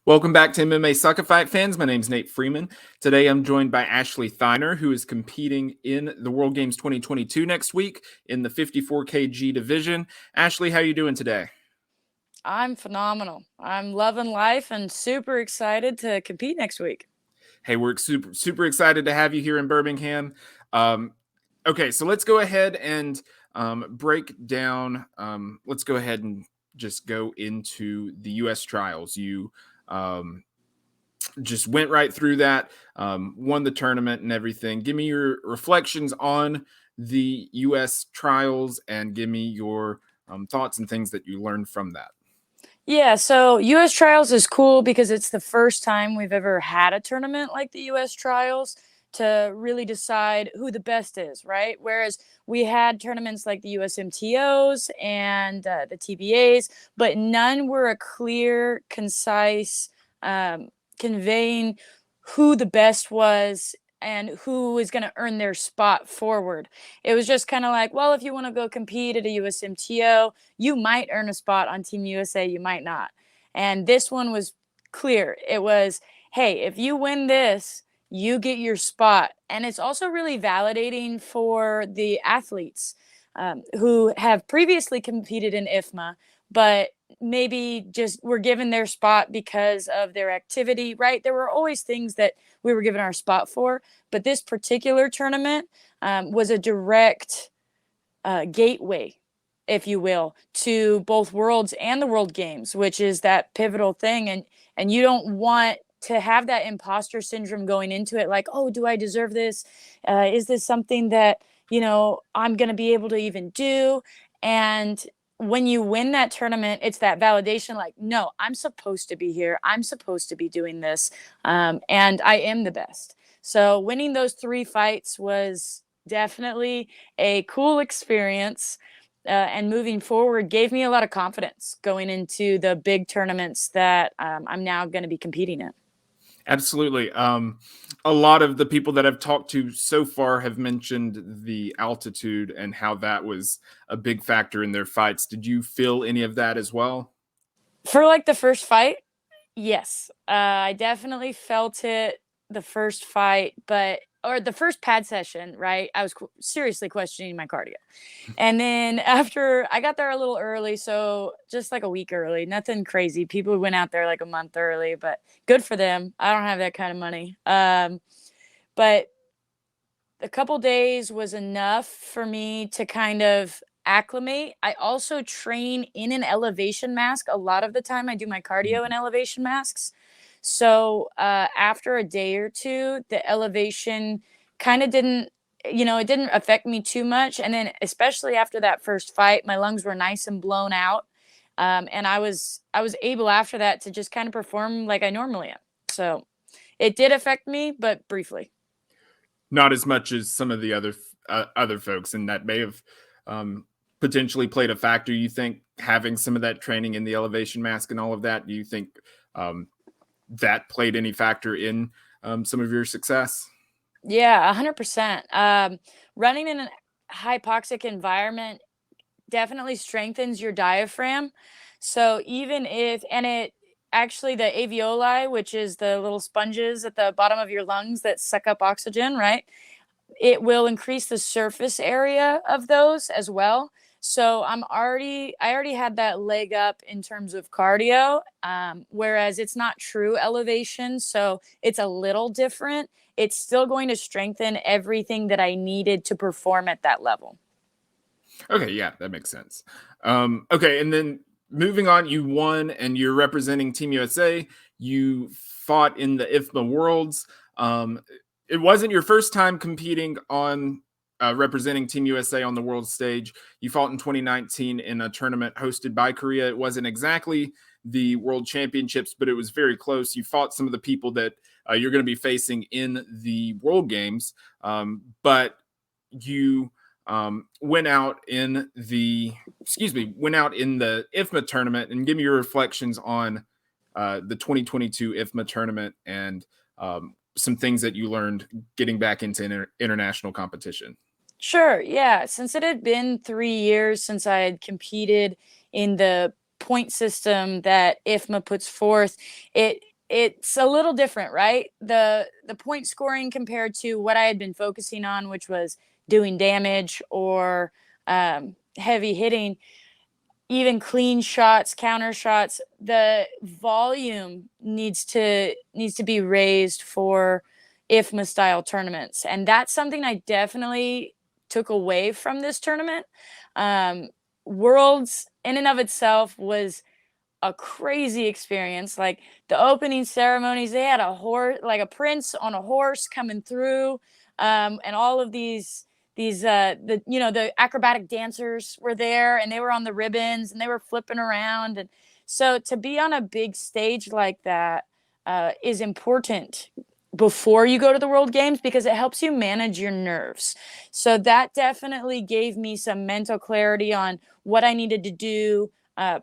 Welcome back to MMA Sucka Fight fans. My name's Nate Freeman. Today I'm joined by Ashley Thiner, who is competing in the World Games 2022 next week in the 54 kg division. Ashley, how are you doing today? I'm phenomenal. I'm loving life and super excited to compete next week. Hey, we're super excited to have you here in Birmingham. Okay, so let's go ahead and break down. Let's go ahead and just go into the U.S. trials. You just went right through that, won the tournament and everything. Give me your reflections on the U.S. trials and give me your thoughts and things that you learned from that. Yeah, so US Trials is cool because it's the first time we've ever had a tournament like the US Trials to really decide who the best is, right? Whereas we had tournaments like the USMTOs and the TBAs, but none were a clear, concise, conveying who the best was and who is going to earn their spot forward. It was just kind of like, well, if you want to go compete at a USMTO, you might earn a spot on Team USA, you might not. And this one was clear. It was, hey, if you win this, you get your spot. And it's also really validating for the athletes who have previously competed in IFMA, but maybe just were given their spot because of their activity, right? There were always things that we were given our spot for, but this particular tournament was a direct gateway, if you will, to both worlds and the world games, which is that pivotal thing. And you don't want to have that imposter syndrome going into it, like, oh, do I deserve this? Is this something that, I'm going to be able to even do? And when you win that tournament, it's that validation, like, no, I'm supposed to be here. I'm supposed to be doing this. And I am the best. So winning those 3 fights was definitely a cool experience. And moving forward gave me a lot of confidence going into the big tournaments that I'm now going to be competing in. Absolutely. A lot of the people that I've talked to so far have mentioned the altitude and how that was a big factor in their fights. Did you feel any of that as well? For like the first fight, yes. I definitely felt it the first fight, or the first pad session, right? I was seriously questioning my cardio. And then after I got there a little early, so just like a week early, nothing crazy. People went out there like a month early, but good for them. I don't have that kind of money. But a couple days was enough for me to kind of acclimate. I also train in an elevation mask. A lot of the time I do my cardio in elevation masks. So after a day or two, the elevation kind of didn't, it didn't affect me too much. And then especially after that first fight, my lungs were nice and blown out. And I was able after that to just kind of perform like I normally am. So it did affect me, but briefly. Not as much as some of the other folks, and that may have potentially played a factor. You think having some of that training in the elevation mask and all of that, do you think that played any factor in some of your success? Yeah, 100%. Running in a hypoxic environment definitely strengthens your diaphragm. So even if, and it actually, the alveoli, which is the little sponges at the bottom of your lungs that suck up oxygen, right? It will increase the surface area of those as well. So I already had that leg up in terms of cardio, whereas it's not true elevation. So it's a little different. It's still going to strengthen everything that I needed to perform at that level. Okay, yeah, that makes sense. Okay, and then moving on, you won and you're representing Team USA. You fought in the IFMA Worlds. It wasn't your first time competing on representing Team USA on the world stage. You fought in 2019 in a tournament hosted by Korea. It wasn't exactly the World Championships, but it was very close. You fought some of the people that you're going to be facing in the World Games, but you went out in the IFMA tournament. And give me your reflections on the 2022 IFMA tournament and some things that you learned getting back into international competition. Sure. Yeah. Since it had been 3 years since I had competed in the point system that IFMA puts forth, it it's a little different, right? The point scoring compared to what I had been focusing on, which was doing damage or heavy hitting, even clean shots, counter shots, the volume needs to be raised for IFMA style tournaments. And that's something I definitely took away from this tournament. Worlds in and of itself was a crazy experience. Like the opening ceremonies, they had a horse, like a prince on a horse coming through, and all of these the acrobatic dancers were there, and they were on the ribbons and they were flipping around. And so to be on a big stage like that is important before you go to the World Games, because it helps you manage your nerves. So that definitely gave me some mental clarity on what I needed to do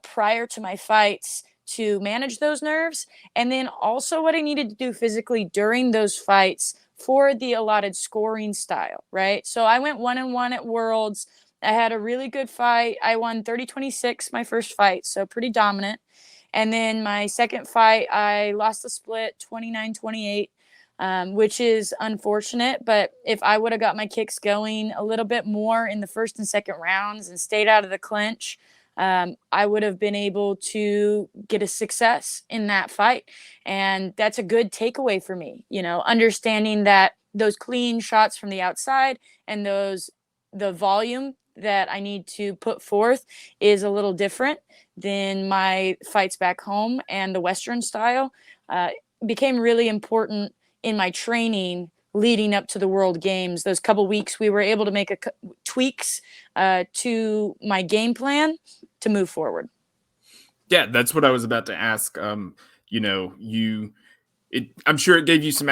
prior to my fights to manage those nerves, and then also what I needed to do physically during those fights for the allotted scoring style, right? So I went 1-1 at Worlds. I had a really good fight. I won 30-26 my first fight, so pretty dominant. And then my second fight, I lost the split 29-28, which is unfortunate. But if I would have got my kicks going a little bit more in the first and second rounds and stayed out of the clinch, I would have been able to get a success in that fight. And that's a good takeaway for me, understanding that those clean shots from the outside and the volume that I need to put forth is a little different than my fights back home. And the Western style became really important in my training leading up to the World Games. Those couple weeks, we were able to make tweaks to my game plan to move forward. Yeah, that's what I was about to ask. I'm sure it gave you some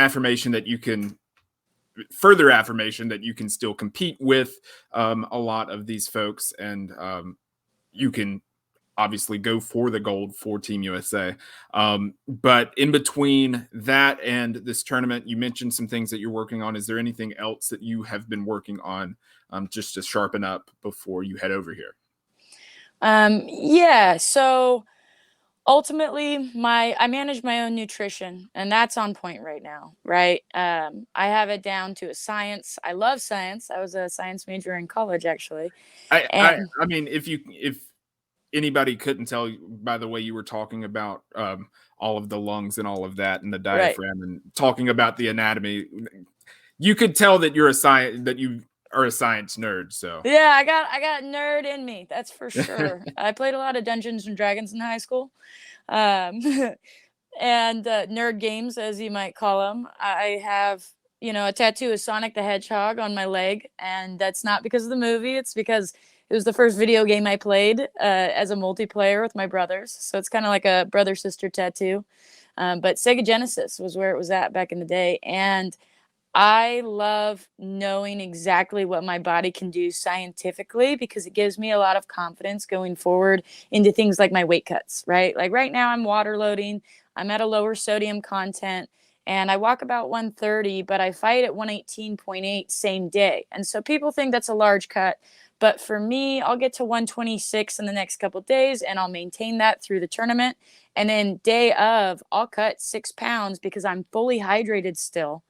further affirmation that you can still compete with a lot of these folks, and you can obviously go for the gold for Team USA. But in between that and this tournament, you mentioned some things that you're working on. Is there anything else that you have been working on just to sharpen up before you head over here? Yeah. So ultimately, I manage my own nutrition, and that's on point right now, right? I have it down to a science. I love science. I was a science major in college, actually. I mean, if anybody couldn't tell by the way you were talking about all of the lungs and all of that and the diaphragm and talking about the anatomy, you could tell that you are a science nerd. So yeah, I got nerd in me, that's for sure. I played a lot of Dungeons and Dragons in high school, and nerd games, as you might call them. I have a tattoo of Sonic the Hedgehog on my leg, and that's not because of the movie. It's because it was the first video game I played as a multiplayer with my brothers. So it's kind of like a brother-sister tattoo. But Sega Genesis was where it was at back in the day. And I love knowing exactly what my body can do scientifically, because it gives me a lot of confidence going forward into things like my weight cuts, right? Like right now I'm water loading. I'm at a lower sodium content, and I walk about 130, but I fight at 118.8 same day. And so people think that's a large cut. But for me, I'll get to 126 in the next couple of days, and I'll maintain that through the tournament. And then day of, I'll cut 6 pounds because I'm fully hydrated still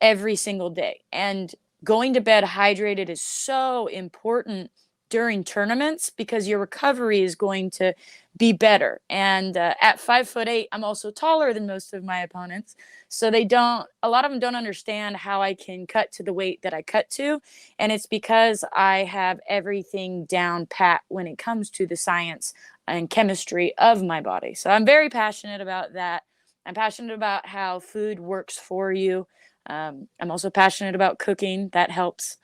every single day. And going to bed hydrated is so important during tournaments because your recovery is going to be better. And at 5'8", I'm also taller than most of my opponents. So a lot of them don't understand how I can cut to the weight that I cut to. And it's because I have everything down pat when it comes to the science and chemistry of my body. So I'm very passionate about that. I'm passionate about how food works for you. I'm also passionate about cooking. That helps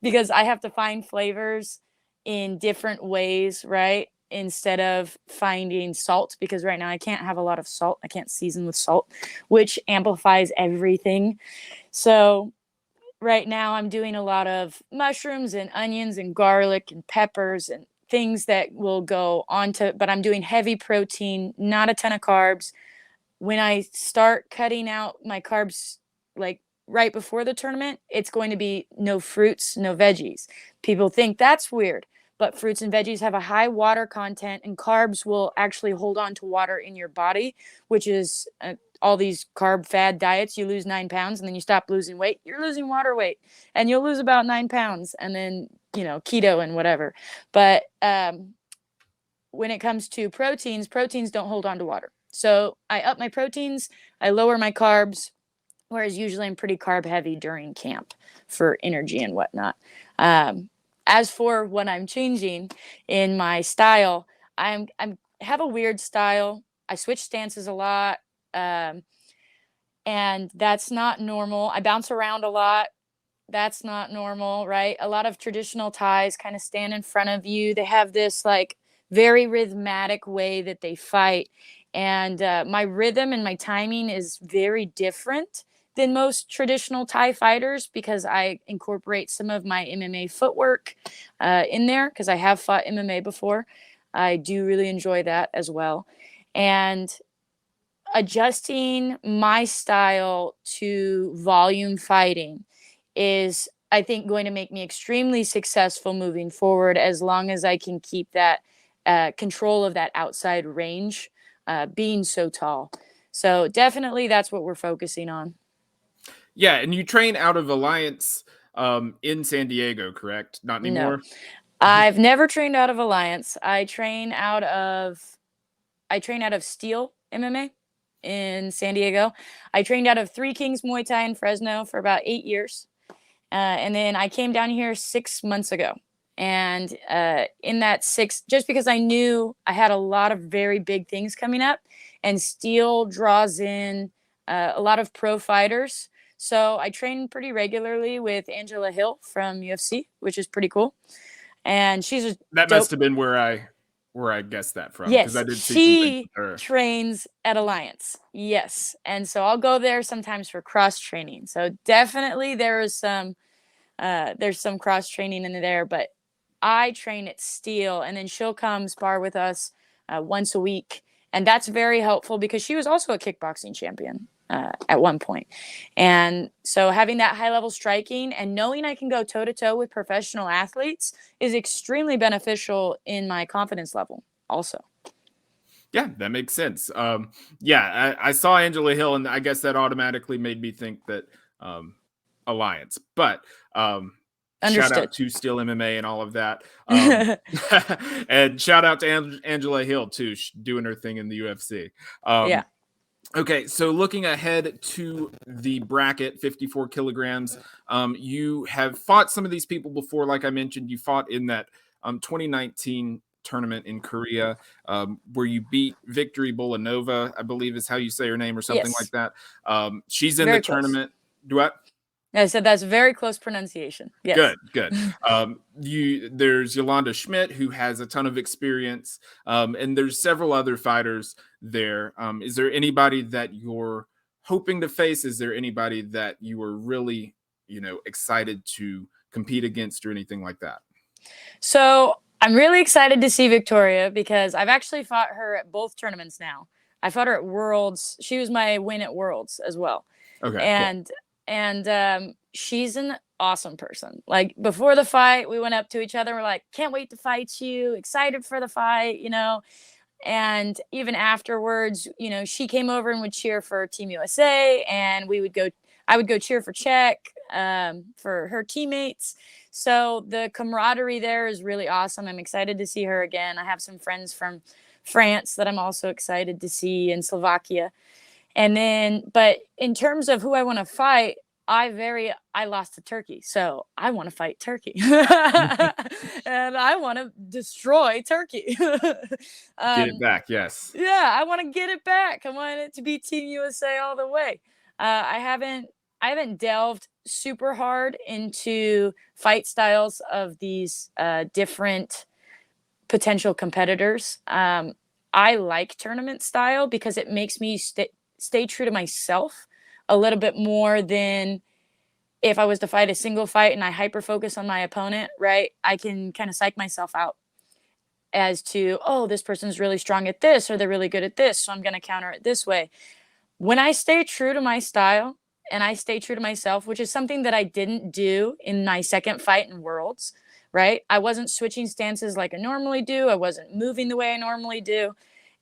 because I have to find flavors in different ways, right? Instead of finding salt, because right now I can't have a lot of salt. I can't season with salt, which amplifies everything. So right now I'm doing a lot of mushrooms and onions and garlic and peppers and things that will go onto, but I'm doing heavy protein, not a ton of carbs. When I start cutting out my carbs, like right before the tournament, it's going to be no fruits, no veggies. People think that's weird, but fruits and veggies have a high water content, and carbs will actually hold on to water in your body, which is all these carb fad diets. You lose 9 pounds and then you stop losing weight. You're losing water weight, and you'll lose about 9 pounds, and then, keto and whatever. But when it comes to proteins don't hold on to water. So I up my proteins, I lower my carbs, whereas usually I'm pretty carb heavy during camp for energy and whatnot. As for what I'm changing in my style, I have a weird style. I switch stances a lot, and that's not normal. I bounce around a lot. That's not normal, right? A lot of traditional Thais kind of stand in front of you. They have this like very rhythmic way that they fight. And my rhythm and my timing is very different than most traditional Thai fighters, because I incorporate some of my MMA footwork in there, because I have fought MMA before. I do really enjoy that as well. And adjusting my style to volume fighting is, I think, going to make me extremely successful moving forward, as long as I can keep that control of that outside range, being so tall. So definitely that's what we're focusing on. Yeah, and you train out of Alliance in San Diego, correct? Not No, anymore? I've never trained out of Alliance. I train out of Steel MMA in San Diego. I trained out of Three Kings Muay Thai in Fresno for about 8 years. And then I came down here 6 months ago. And in that just because I knew I had a lot of very big things coming up, and Steel draws in a lot of pro fighters. So I train pretty regularly with Angela Hill from UFC, which is pretty cool. And she's a That dope. must have been where I guessed that from, because I Yes, did see some things she with her. trains at Alliance. Yes. And so I'll go there sometimes for cross training. So definitely there's some cross training in there, but I train at Steel, and then she'll come spar with us once a week. And that's very helpful, because she was also a kickboxing champion at one point. And so having that high level striking and knowing I can go toe to toe with professional athletes is extremely beneficial in my confidence level also. Yeah, that makes sense. Yeah, I saw Angela Hill, and I guess that automatically made me think that Alliance. But shout Understood. out to Steel MMA and all of that. And shout out to Angela Hill too, doing her thing in the UFC. Yeah. Okay, so looking ahead to the bracket, 54 kilograms, you have fought some of these people before. Like I mentioned, you fought in that 2019 tournament in Korea, where you beat Victory Bolanova, I believe is how you say her name, or something like Yes. that. She's in Very the close. tournament. Do what? I said that's very close pronunciation. Yes. Good. There's Yolanda Schmidt, who has a ton of experience, and there's several other fighters there. Is there anybody that you're hoping to face? Is there anybody that you were really, excited to compete against, or anything like that? So I'm really excited to see Victoria, because I've actually fought her at both tournaments now. I fought her at Worlds. She was my win at Worlds as well. Okay, cool. And she's an awesome person. Like, before the fight, we went up to each other. We're like, can't wait to fight you. Excited for the fight, And even afterwards, she came over and would cheer for Team USA, and I would go cheer for Czech, for her teammates. So the camaraderie there is really awesome. I'm excited to see her again. I have some friends from France that I'm also excited to see, in Slovakia. And then, but in terms of who I want to fight, I lost to Turkey, so I want to fight Turkey, and I want to destroy Turkey. Get it back, yes. Yeah, I want to get it back. I want it to be Team USA all the way. I haven't delved super hard into fight styles of these different potential competitors. I like tournament style because it makes me stay true to myself a little bit more than if I was to fight a single fight and I hyper focus on my opponent, right? I can kind of psych myself out as to, oh, this person's really strong at this, or they're really good at this, so I'm going to counter it this way. When I stay true to my style and I stay true to myself, which is something that I didn't do in my second fight in Worlds, right? I wasn't switching stances like I normally do. I wasn't moving the way I normally do.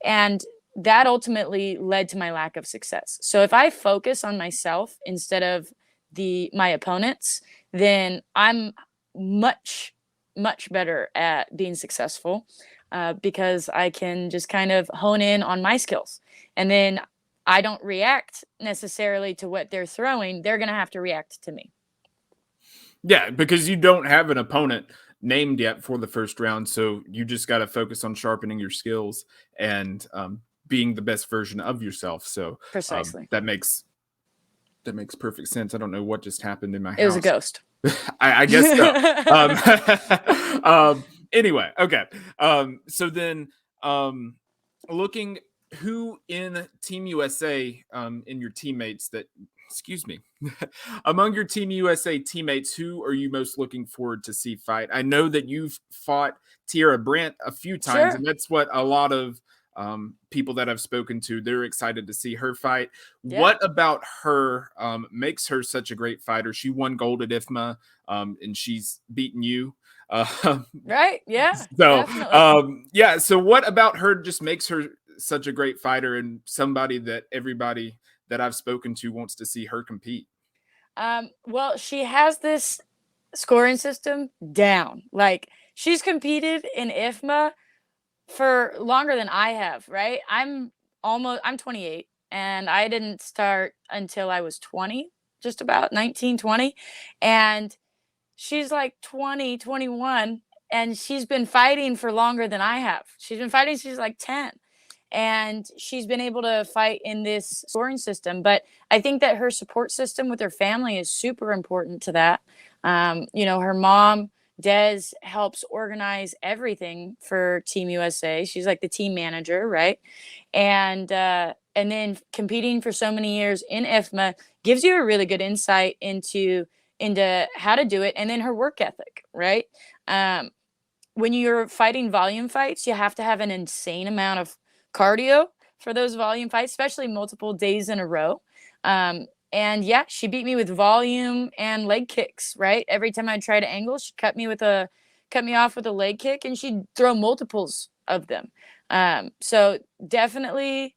And that ultimately led to my lack of success. So if I focus on myself instead of my opponents, then I'm much better at being successful, because I can just kind of hone in on my skills. And then I don't react necessarily to what they're throwing. They're going to have to react to me. Yeah, because you don't have an opponent named yet for the first round, so you just got to focus on sharpening your skills and being the best version of yourself. So Precisely. that makes perfect sense. I don't know what just happened in my house. It was a ghost. I guess so. Anyway, okay. So then, looking who in Team USA, in your teammates that, excuse me, among your Team USA teammates, who are you most looking forward to see fight? I know that you've fought Tiara Brandt a few times, Sure. and that's what a lot of people that I've spoken to, they're excited to see her fight. Yeah. What about her makes her such a great fighter? She won gold at IFMA, and she's beaten you. Right. Yeah. So, Definitely. yeah. So, what about her just makes her such a great fighter and somebody that everybody that I've spoken to wants to see her compete? Well, she has this scoring system down. Like, she's competed in IFMA for longer than I have, right? I'm 28, and I didn't start until I was 20, just about 19, 20. And she's like 20, 21, and she's been fighting for longer than I have. She's been fighting, she's like 10. And she's been able to fight in this scoring system. But I think that her support system with her family is super important to that. Her mom, Des, helps organize everything for Team USA. She's like the team manager, right? And then competing for so many years in IFMA gives you a really good insight into how to do it, and then her work ethic, right? When you're fighting volume fights, you have to have an insane amount of cardio for those volume fights, especially multiple days in a row. And yeah, she beat me with volume and leg kicks, right? Every time I try to angle, she'd cut me off with a leg kick, and she'd throw multiples of them. So definitely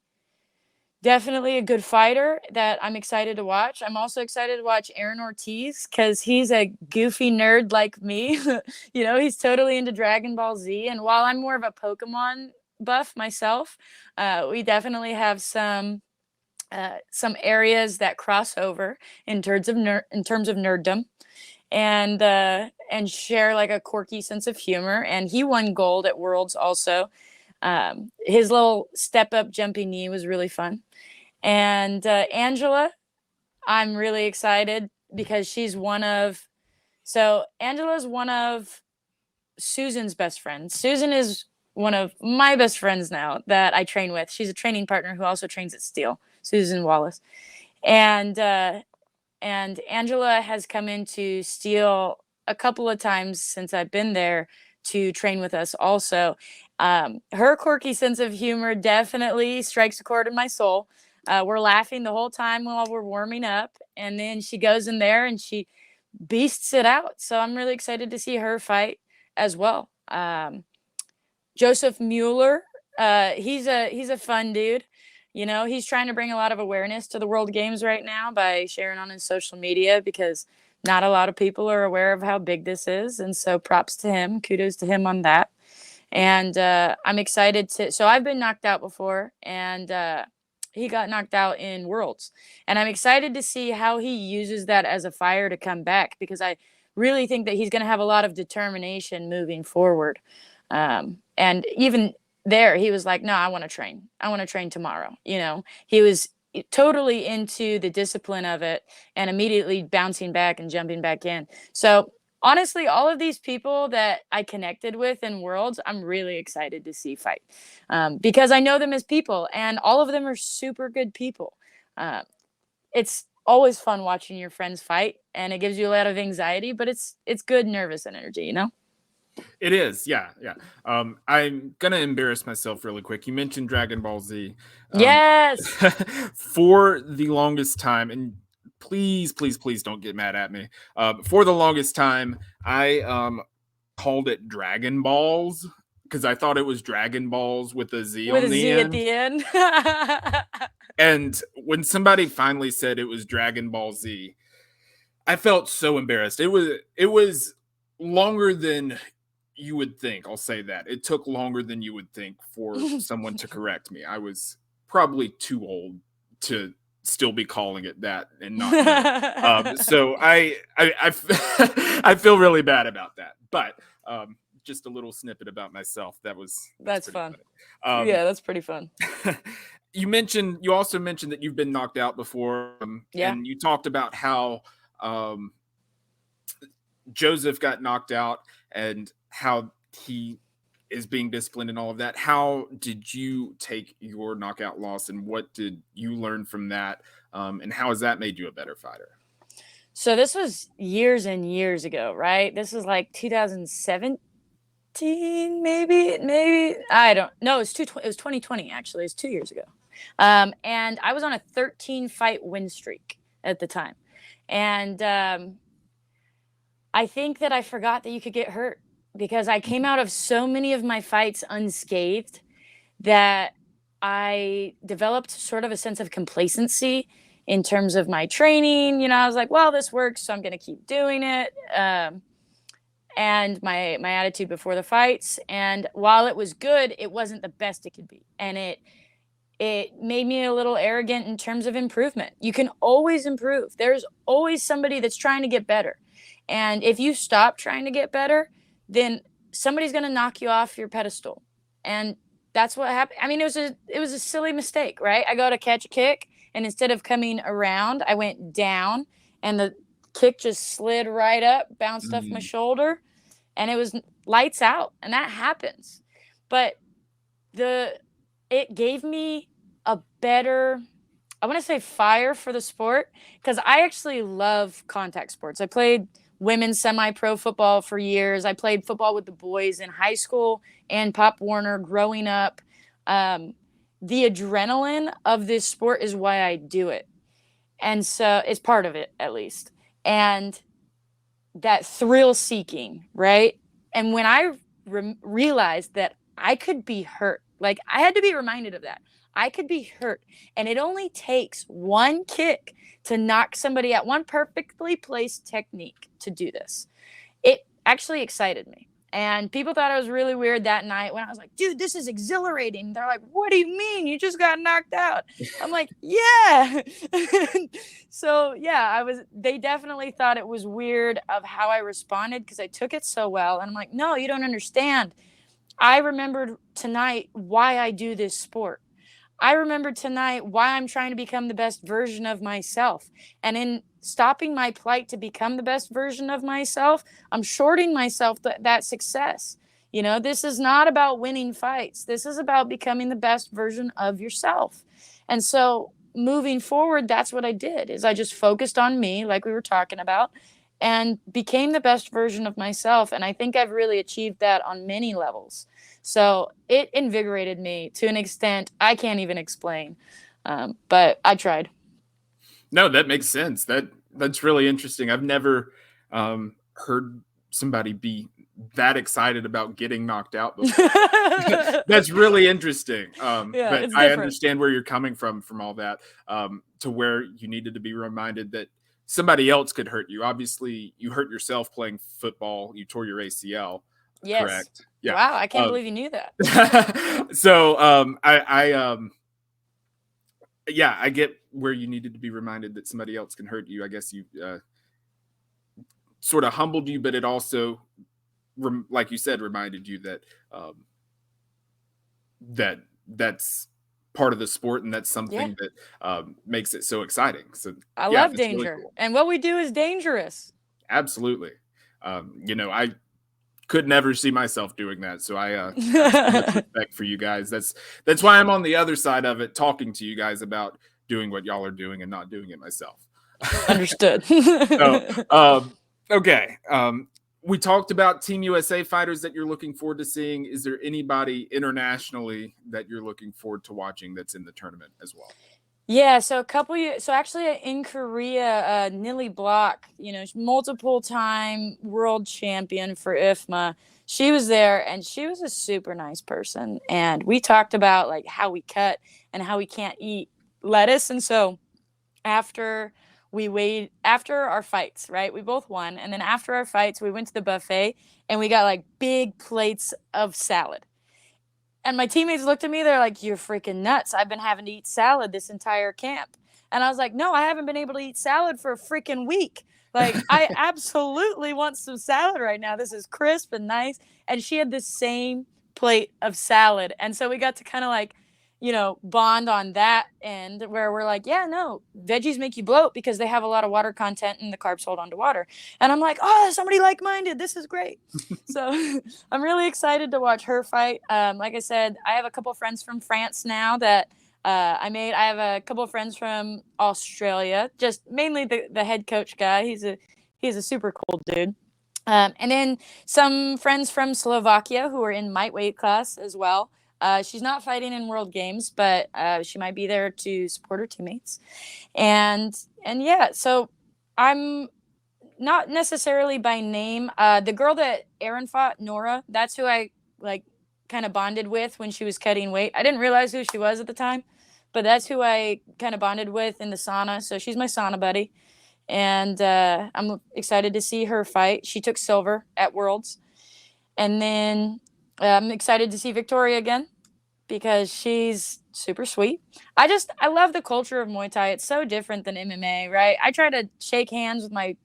a good fighter that I'm excited to watch. I'm also excited to watch Aaron Ortiz because he's a goofy nerd like me. He's totally into Dragon Ball Z. And while I'm more of a Pokemon buff myself, we definitely have some areas that cross over in terms of nerddom, and share like a quirky sense of humor. And he won gold at Worlds also. His little step up jumping knee was really fun. And Angela, I'm really excited because Angela's one of Susan's best friends. Susan is one of my best friends now that I train with. She's a training partner who also trains at Steel, Susan Wallace. And Angela has come into Steel a couple of times since I've been there to train with us also. Her quirky sense of humor definitely strikes a chord in my soul. We're laughing the whole time while we're warming up, and then she goes in there and she beasts it out. So I'm really excited to see her fight as well. Joseph Mueller, he's a fun dude. He's trying to bring a lot of awareness to the World Games right now by sharing on his social media, because not a lot of people are aware of how big this is. And so props to him. Kudos to him on that. And I'm excited so I've been knocked out before, and he got knocked out in Worlds. And I'm excited to see how he uses that as a fire to come back, because I really think that he's going to have a lot of determination moving forward. And even there, he was like, no, I want to train. I want to train tomorrow. He was totally into the discipline of it and immediately bouncing back and jumping back in. So honestly, all of these people that I connected with in Worlds, I'm really excited to see fight, because I know them as people, and all of them are super good people. It's always fun watching your friends fight, and it gives you a lot of anxiety, but it's good nervous energy, It is, yeah. I'm gonna embarrass myself really quick. You mentioned Dragon Ball Z. Yes. For the longest time, and please don't get mad at me. For the longest time, I called it Dragon Balls because I thought it was Dragon Balls with a Z With on a the Z at end. the end. And when somebody finally said it was Dragon Ball Z, I felt so embarrassed. It was longer than you would think. I'll say that. It took longer than you would think for someone to correct me. I was probably too old to still be calling it that and not know. So I feel really bad about that. But just a little snippet about myself. That's fun. Funny. Yeah, that's pretty fun. You also mentioned that you've been knocked out before, Yeah. and you talked about how Joseph got knocked out and how he is being disciplined and all of that. How did you take your knockout loss, and what did you learn from that? And how has that made you a better fighter? So this was years and years ago, right? This was like 2017, maybe. I don't know. It was 2020 actually. It's 2 years ago. And I was on a 13 fight win streak at the time. And I think that I forgot that you could get hurt because I came out of so many of my fights unscathed that I developed sort of a sense of complacency in terms of my training. You know, I was like, well, this works, so I'm going to keep doing it. And my attitude before the fights. And while it was good, it wasn't the best it could be. And it made me a little arrogant in terms of improvement. You can always improve. There's always somebody that's trying to get better. And if you stop trying to get better, then somebody's going to knock you off your pedestal. And that's what happened. I mean, it was a silly mistake, right? I go to catch a kick, and instead of coming around, I went down, and the kick just slid right up, bounced off my shoulder, and it was lights out. And that happens. But it gave me a better, I want to say, fire for the sport, because I actually love contact sports. I played women's semi-pro football for years. I played football with the boys in high school and Pop Warner growing up. The adrenaline of this sport is why I do it. And so it's part of it, at least. And that thrill seeking, right? And when I realized that I could be hurt, like I had to be reminded of that. I could be hurt. And it only takes one kick to knock somebody out, one perfectly placed technique to do this. It actually excited me. And people thought it was really weird that night when I was like, dude, this is exhilarating. They're like, what do you mean? You just got knocked out. I'm like, yeah. So yeah, they definitely thought it was weird of how I responded because I took it so well. And I'm like, no, you don't understand. I remembered tonight why I do this sport. I remembered tonight why I'm trying to become the best version of myself. And in stopping my plight to become the best version of myself, I'm shorting myself that success. You know, this is not about winning fights. This is about becoming the best version of yourself. And so moving forward, that's what I did, is I just focused on me, like we were talking about, and became the best version of myself. And I think I've really achieved that on many levels. So it invigorated me to an extent I can't even explain, but I tried. No, that makes sense. That's really interesting. I've never heard somebody be that excited about getting knocked out before. That's really interesting. Yeah, but it's I different. understand where you're coming from all that, to where you needed to be reminded that somebody else could hurt you. Obviously, you hurt yourself playing football. You tore your ACL. Yes. Correct. Yeah. Wow, I can't believe you knew that. So I get where you needed to be reminded that somebody else can hurt you. I guess you sort of humbled you, but it also, like you said, reminded you that that's part of the sport, and that's something that makes it so exciting. So I love danger, really cool. And what we do is dangerous. Absolutely. I could never see myself doing that. So I have so much respect for you guys. That's why I'm on the other side of it, talking to you guys about doing what y'all are doing and not doing it myself. Understood. Okay. We talked about Team USA fighters that you're looking forward to seeing. Is there anybody internationally that you're looking forward to watching that's in the tournament as well? Yeah, so a couple years, so actually in Korea, Nili Block, multiple time world champion for IFMA. She was there and she was a super nice person. And we talked about like how we cut and how we can't eat lettuce. And so after after our fights, right? We both won. And then after our fights, we went to the buffet and we got like big plates of salad. And my teammates looked at me, they're like, "You're freaking nuts. I've been having to eat salad this entire camp." And I was like, "No, I haven't been able to eat salad for a freaking week. Like, I absolutely want some salad right now. This is crisp and nice." And she had the same plate of salad. And so we got to kind of like, bond on that end where we're like, yeah, no, veggies make you bloat because they have a lot of water content and the carbs hold on to water. And I'm like, oh, somebody like minded. This is great. So I'm really excited to watch her fight. Like I said, I have a couple friends from France now that I made. I have a couple of friends from Australia, just mainly the head coach guy. He's a super cool dude. And then some friends from Slovakia who are in might weight class as well. She's not fighting in World Games, but she might be there to support her teammates. And yeah, so I'm not necessarily by name. The girl that Aaron fought, Nora, that's who I like kind of bonded with when she was cutting weight. I didn't realize who she was at the time, but that's who I kind of bonded with in the sauna. So she's my sauna buddy. And I'm excited to see her fight. She took silver at Worlds. And then I'm excited to see Victoria again because she's super sweet. I love the culture of Muay Thai. It's so different than MMA, right? I try to shake hands with my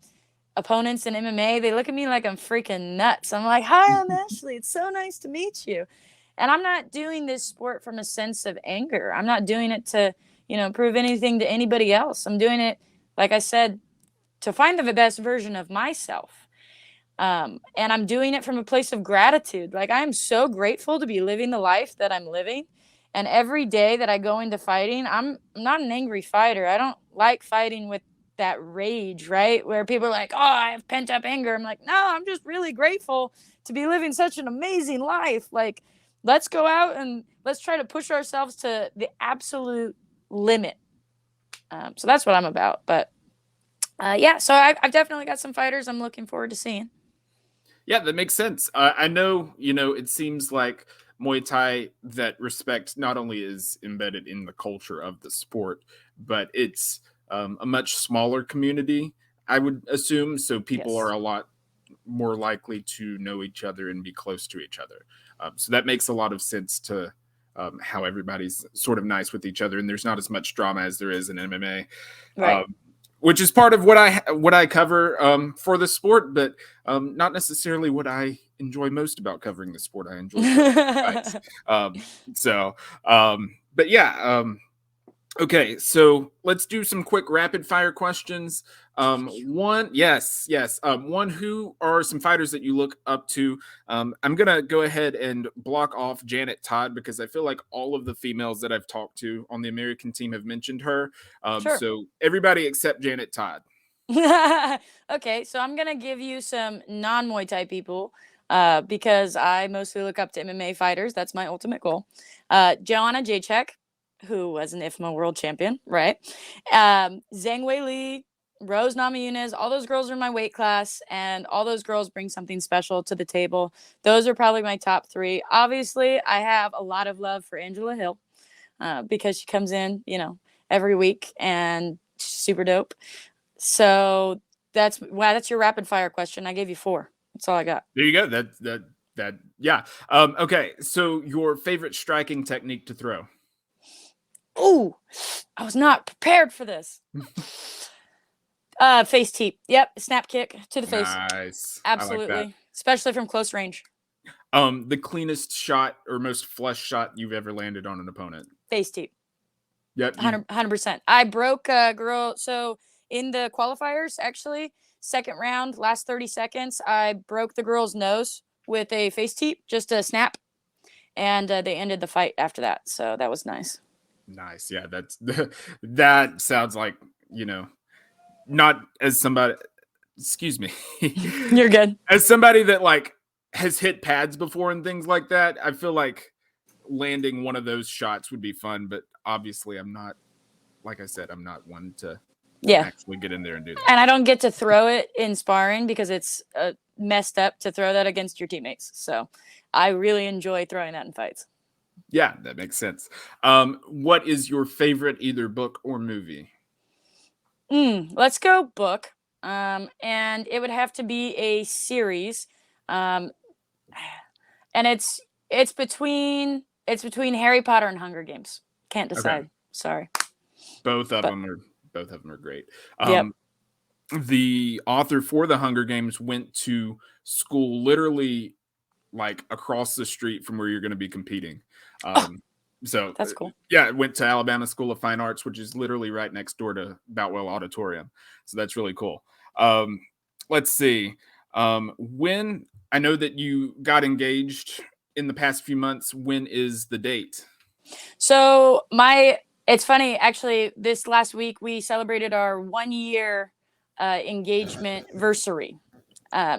opponents in MMA. They look at me like I'm freaking nuts. I'm like, "Hi, I'm Ashley. It's so nice to meet you." And I'm not doing this sport from a sense of anger. I'm not doing it to, prove anything to anybody else. I'm doing it, like I said, to find the best version of myself. And I'm doing it from a place of gratitude. Like, I'm so grateful to be living the life that I'm living. And every day that I go into fighting, I'm not an angry fighter. I don't like fighting with that rage, right? Where people are like, "Oh, I have pent up anger." I'm like, "No, I'm just really grateful to be living such an amazing life." Like, let's go out and let's try to push ourselves to the absolute limit. So that's what I'm about. But yeah, so I've definitely got some fighters I'm looking forward to seeing. Yeah, that makes sense. I know, it seems like Muay Thai, that respect not only is embedded in the culture of the sport, but it's a much smaller community, I would assume. So people are Yes. a lot more likely to know each other and be close to each other. So that makes a lot of sense to how everybody's sort of nice with each other, and there's not as much drama as there is in MMA. Right. Which is part of what I cover for the sport, but not necessarily what I enjoy most about covering the sport. I enjoy covering fights. Um, so, but yeah, okay, so let's do some quick rapid fire questions. One, who are some fighters that you look up to? I'm gonna go ahead and block off Janet Todd because I feel like all of the females that I've talked to on the American team have mentioned her. Sure. So everybody except Janet Todd. Okay, so I'm gonna give you some non-Muay Thai people because I mostly look up to MMA fighters. That's my ultimate goal. Joanna Jacek, who was an IFMA world champion, right? Zhang Wei Li, Rose Namajunas, all those girls are in my weight class, and all those girls bring something special to the table. Those are probably my top three. Obviously, I have a lot of love for Angela Hill because she comes in, every week and she's super dope. So that's your rapid fire question. I gave you four. That's all I got. There you go. That yeah. Okay, so your favorite striking technique to throw? Ooh, I was not prepared for this. Face teep. Yep, snap kick to the face. Nice. I like that. Absolutely, especially from close range. The cleanest shot or most flush shot you've ever landed on an opponent? Face teep. Yep. 100%. I broke a girl. So in the qualifiers, actually, second round, last 30 seconds, I broke the girl's nose with a face teep, just a snap, and they ended the fight after that. So that was nice. Nice. Yeah, that sounds like, not as somebody, excuse me. You're good. As somebody that like has hit pads before and things like that, I feel like landing one of those shots would be fun, but obviously I'm not like I said, I'm not one to Yeah. actually get in there and do that. And I don't get to throw it in sparring because it's messed up to throw that against your teammates. So I really enjoy throwing that in fights. Yeah, that makes sense. What is your favorite either book or movie? Let's go book. And it would have to be a series. Um, and it's between Harry Potter and Hunger Games. Can't Okay, decide. Sorry. both of But them are both of them are great. yep. The author for the Hunger Games went to school literally like across the street from where you're going to be competing. Oh, Um, so that's cool. yeah, went to Alabama School of Fine Arts, which is literally right next door to Boutwell Auditorium. So that's really cool. Let's see. When I know that you got engaged in the past few months, when is the date? So it's funny actually. This last week we celebrated our 1 year engagement versary.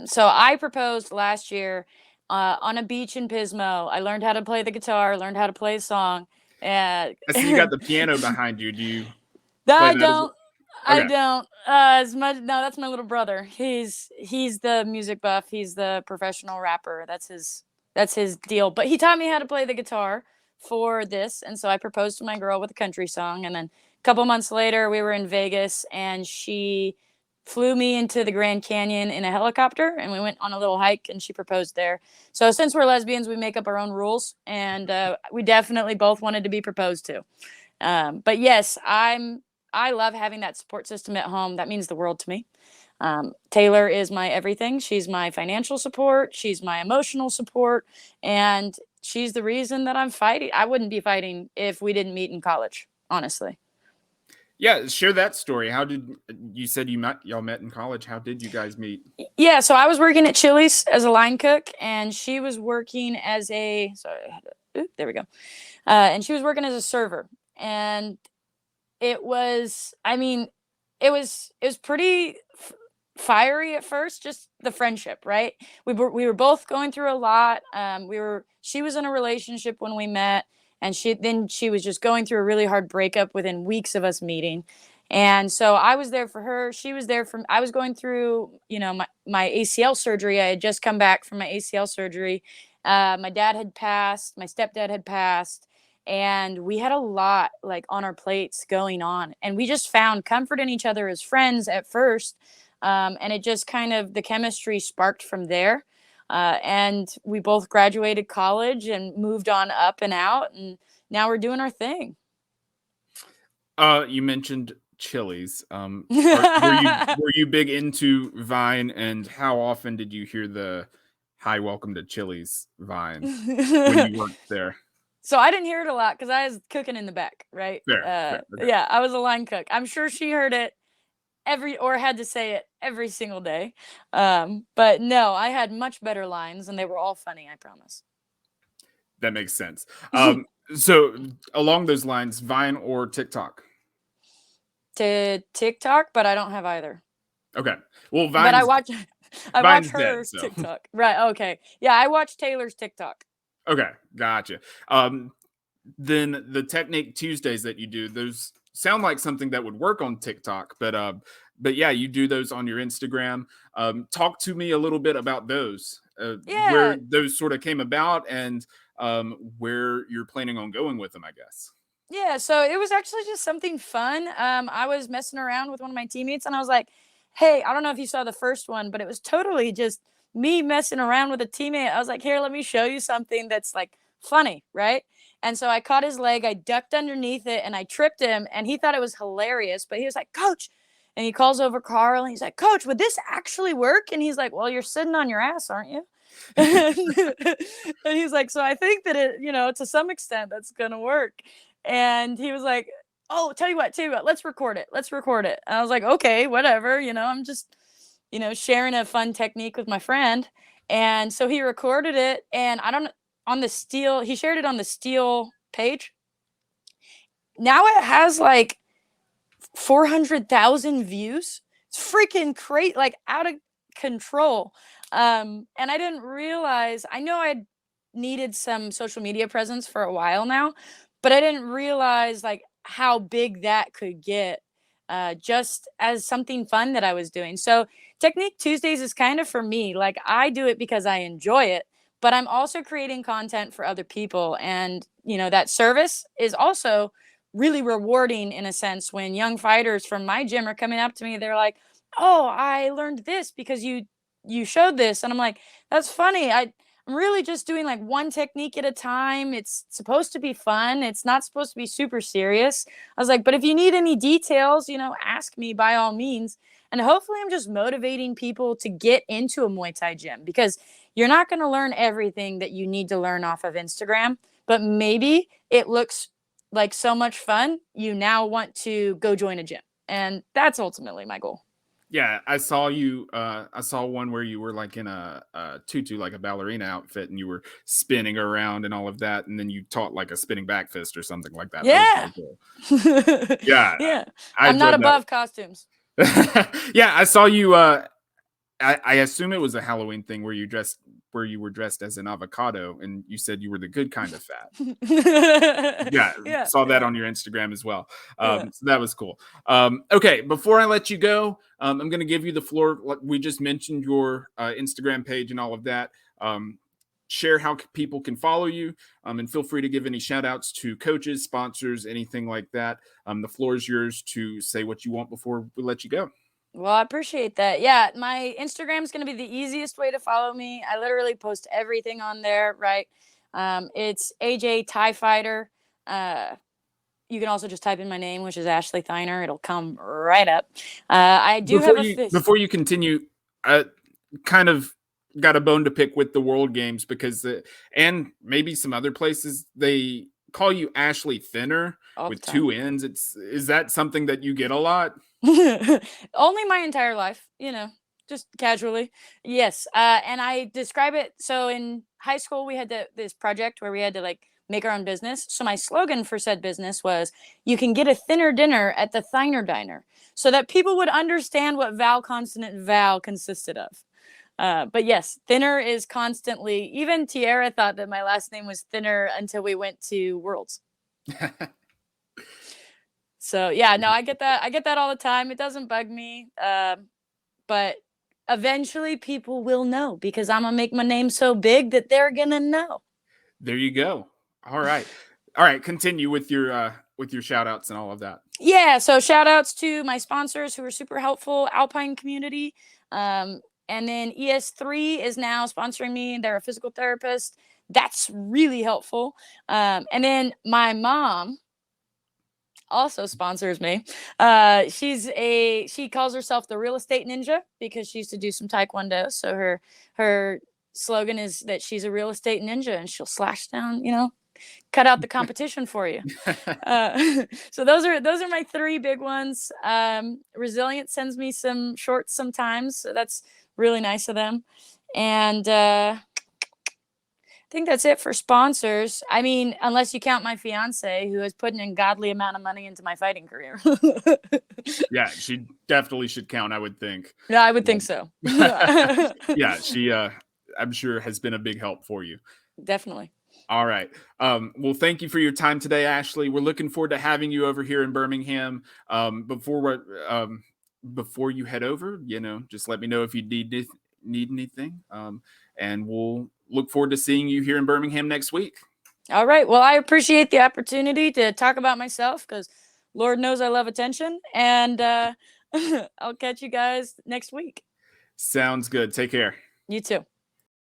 So I proposed last year on a beach in Pismo. I learned how to play the guitar, learned how to play a song. I see you got the piano behind you. Do you play I that as well? don't. I Okay. don't. As much. No, that's my little brother. He's the music buff. He's the professional rapper. That's his deal. But he taught me how to play the guitar for this, and so I proposed to my girl with a country song. And then a couple months later, we were in Vegas, and she flew me into the Grand Canyon in a helicopter, and we went on a little hike, and she proposed there. So since we're lesbians, we make up our own rules, and we definitely both wanted to be proposed to. But yes, I love having that support system at home. That means the world to me. Taylor is my everything. She's my financial support. She's my emotional support. And she's the reason that I'm fighting. I wouldn't be fighting if we didn't meet in college, honestly. Yeah, share that story. How did you said y'all met in college? How did you guys meet? Yeah, so I was working at Chili's as a line cook, and she was working as a sorry, there we go. And she was working as a server. And it was, I mean, it was pretty fiery at first, just the friendship, right? We were both going through a lot. She was in a relationship when we met, and she was just going through a really hard breakup within weeks of us meeting. And so I was there for her. She was there for I was going through, my ACL surgery. I had just come back from my ACL surgery. My dad had passed, my stepdad had passed, and we had a lot like on our plates going on, and we just found comfort in each other as friends at first. And it just kind of the chemistry sparked from there. And we both graduated college and moved on up and out, and now we're doing our thing. You mentioned Chili's. Were you big into Vine, and how often did you hear the "Hi, welcome to Chili's" Vine when you worked there? So I didn't hear it a lot because I was cooking in the back, right? Fair, okay. Yeah, I was a line cook. I'm sure she heard it or had to say it every single day. But no, I had much better lines, and they were all funny, I promise. That makes sense. So along those lines, Vine or TikTok? To TikTok, but I don't have either. Okay. Well, But I watch Vine's dead, her so TikTok. Right, okay. Yeah, I watch Taylor's TikTok. okay, gotcha. Then the Technique Tuesdays that you do, those sound like something that would work on TikTok, but yeah, you do those on your Instagram. Talk to me a little bit about those, Yeah. where those sort of came about, and where you're planning on going with them, I guess. Yeah, so it was actually just something fun. I was messing around with one of my teammates, and I was like, "Hey, I don't know if you saw the first one, but it was totally just me messing around with a teammate." I was like, "Here, let me show you something that's like funny, right?" And so I caught his leg, I ducked underneath it, and I tripped him, and he thought it was hilarious. But he was like, "Coach," and he calls over Carl, and he's like, "Coach, would this actually work?" And he's like, "Well, you're sitting on your ass, aren't you?" and he's like, "So I think that to some extent, that's gonna work." And he was like, "Oh, tell you what, let's record it. Let's record it." And I was like, "Okay, whatever. I'm just, sharing a fun technique with my friend." And so he recorded it, and I don't on the Steel. He shared it on the Steel page. Now it has like 400,000 views. It's freaking crazy, like out of control. And I didn't realize. I know I needed some social media presence for a while now, but I didn't realize like how big that could get, just as something fun that I was doing. So Technique Tuesdays is kind of for me. Like, I do it because I enjoy it, but I'm also creating content for other people. And, that service is also really rewarding in a sense when young fighters from my gym are coming up to me. They're like, "Oh, I learned this because you showed this." And I'm like, "That's funny. I'm really just doing like one technique at a time. It's supposed to be fun. It's not supposed to be super serious." I was like, "But if you need any details, ask me by all means." And hopefully I'm just motivating people to get into a Muay Thai gym, because you're not going to learn everything that you need to learn off of Instagram, but maybe it looks like so much fun, you now want to go join a gym. And that's ultimately my goal. Yeah, I saw you. I saw one where you were like in a tutu, like a ballerina outfit, and you were spinning around and all of that, and then you taught like a spinning back fist or something like that. That was Yeah. really cool. Yeah, Yeah. I I'm not enjoyed above costumes. that. Yeah, I saw you. I assume it was a Halloween thing where you were dressed as an avocado, and you said you were the good kind of fat. Yeah, Yeah. saw that Yeah. on your Instagram as well. Yeah. So that was cool. Okay, before I let you go, I'm going to give you the floor. We just mentioned your Instagram page and all of that. Share how people can follow you, and feel free to give any shout outs to coaches, sponsors, anything like that. The floor is yours to say what you want before we let you go. Well, I appreciate that. Yeah, my Instagram is going to be the easiest way to follow me. I literally post everything on there, right? It's AJ Thai Fighter. You can also just type in my name, which is Ashley Thiner. It'll come right up. I do have a fist. Before you continue, I kind of got a bone to pick with the World Games because and maybe some other places they call you Ashley Thinner All the with time. two N's. Is that something that you get a lot? Only my entire life, just casually. Yes. And I describe it. So in high school, we had this project where we had to like make our own business. So my slogan for said business was, "You can get a thinner dinner at the Thiner Diner," so that people would understand what vowel consonant vowel consisted of. But yes, Thinner is constantly, even Tiara thought that my last name was Thinner until we went to Worlds. So yeah, no, I get that. I get that all the time. It doesn't bug me. But eventually people will know, because I'm gonna make my name so big that they're gonna know. There you go. All right. All right. Continue with your shout outs and all of that. Yeah, so shout outs to my sponsors who are super helpful, Alpine Community. And then ES3 is now sponsoring me. They're a physical therapist. That's really helpful. And then my mom also sponsors me. She calls herself the real estate ninja because she used to do some taekwondo. So her slogan is that she's a real estate ninja, and she'll slash down, cut out the competition for you. So those are my three big ones. Resilient sends me some shorts sometimes, so that's really nice of them. And I think that's it for sponsors. I mean, unless you count my fiance, who has put an ungodly amount of money into my fighting career. Yeah, she definitely should count, I would think. Yeah, I would think so. Yeah, she I'm sure has been a big help for you. Definitely. All right. Well, thank you for your time today, Ashley. We're looking forward to having you over here in Birmingham. Before you head over, just let me know if you need anything. And we'll look forward to seeing you here in Birmingham next week. All right. Well, I appreciate the opportunity to talk about myself, because Lord knows I love attention. And I'll catch you guys next week. Sounds good. Take care. You too.